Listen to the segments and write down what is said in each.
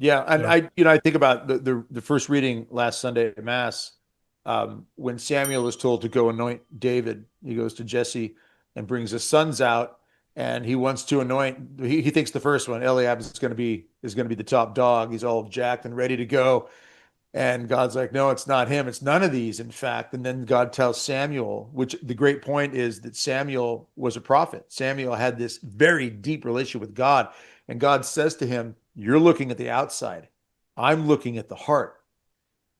Yeah, and So, I think about the first reading last Sunday at Mass, when Samuel is told to go anoint David. He goes to Jesse and brings his sons out, and he wants to anoint. He thinks the first one, Eliab, is going to be the top dog. He's all jacked and ready to go, and God's like, no, it's not him. It's none of these, in fact. And then God tells Samuel, which the great point is that Samuel was a prophet. Samuel had this very deep relationship with God. And God says to him, you're looking at the outside. I'm looking at the heart.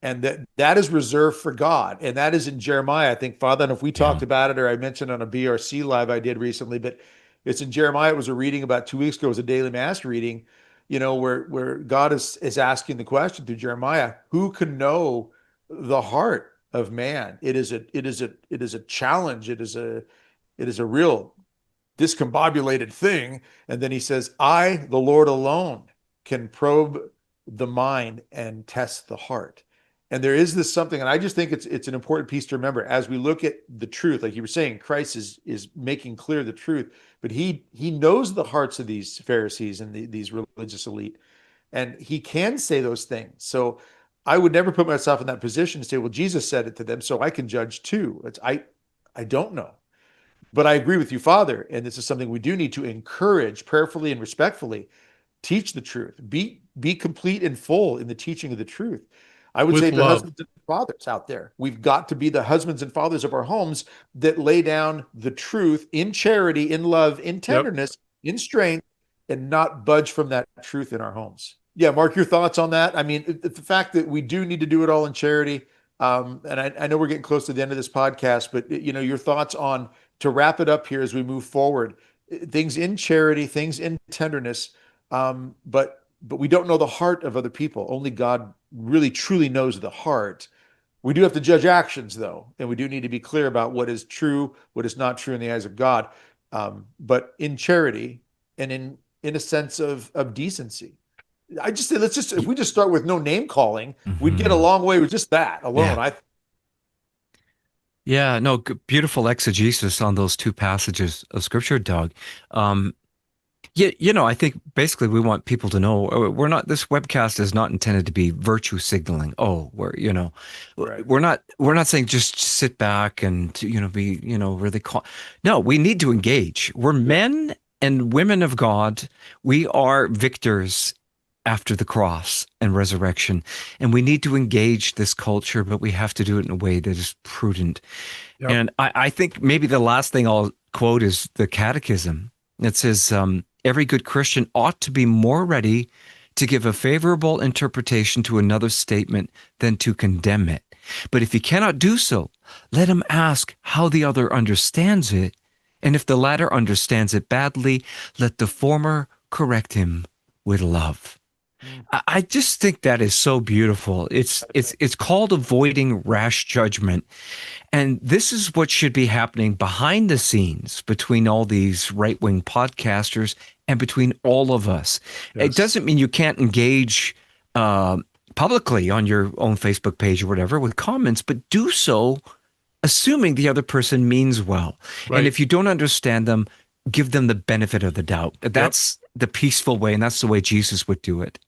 And that is reserved for God. And that is in Jeremiah. I think, Father, and if we Yeah. talked about it or I mentioned on a BRC live I did recently, but it's in Jeremiah. It was a reading about 2 weeks ago. It was a daily mass reading, where God is asking the question through Jeremiah, who can know the heart of man? It is a challenge. It is a real discombobulated thing. And then he says, I, the Lord alone, can probe the mind and test the heart. And there is this something, and I just think it's an important piece to remember as we look at the truth. Like you were saying, Christ is making clear the truth, but he knows the hearts of these Pharisees and these religious elite, and he can say those things. So I would never put myself in that position to say, well, Jesus said it to them, so I can judge too. I don't know. But I agree with you, Father, and this is something we do need to encourage prayerfully and respectfully. Teach the truth. Be complete and full in the teaching of the truth. I would say with to love. husbands and fathers out there, we've got to be the husbands and fathers of our homes that lay down the truth in charity, in love, in Yep. tenderness, in strength, and not budge from that truth in our homes. Yeah, Mark, your thoughts on that? I mean, the fact that we do need to do it all in charity, and I know we're getting close to the end of this podcast, but your thoughts on, to wrap it up here as we move forward, things in charity, things in tenderness, but we don't know the heart of other people. Only God really truly knows the heart. We do have to judge actions, though, and we do need to be clear about what is true, what is not true in the eyes of God. But in charity and in a sense of decency, I just say let's just, if Y- we just start with no name calling, we'd get a mhm. long way with just that Yeah. alone. I Yeah, no, beautiful exegesis on those two passages of scripture, Doug. Um, yeah, I think basically we want people to know we're not, this webcast is not intended to be virtue signaling. Oh, Right. we're not saying just sit back and, be, really no, we need to engage. We're Yeah. men and women of God. We are victors after the cross and resurrection. And we need to engage this culture, but we have to do it in a way that is prudent. Yep. And I think maybe the last thing I'll quote is the Catechism. It says, every good Christian ought to be more ready to give a favorable interpretation to another statement than to condemn it. But if he cannot do so, let him ask how the other understands it. And if the latter understands it badly, let the former correct him with love. Mm. I just think that is so beautiful. It's called avoiding rash judgment. And this is what should be happening behind the scenes between all these right-wing podcasters and between all of us. It Yes. doesn't mean you can't engage uh, publicly on your own Facebook page or whatever with comments, but do so assuming the other person means well. And Right. if you don't understand them, give them the benefit of the doubt. Yep. That's the peaceful way, and that's the way Jesus would do it.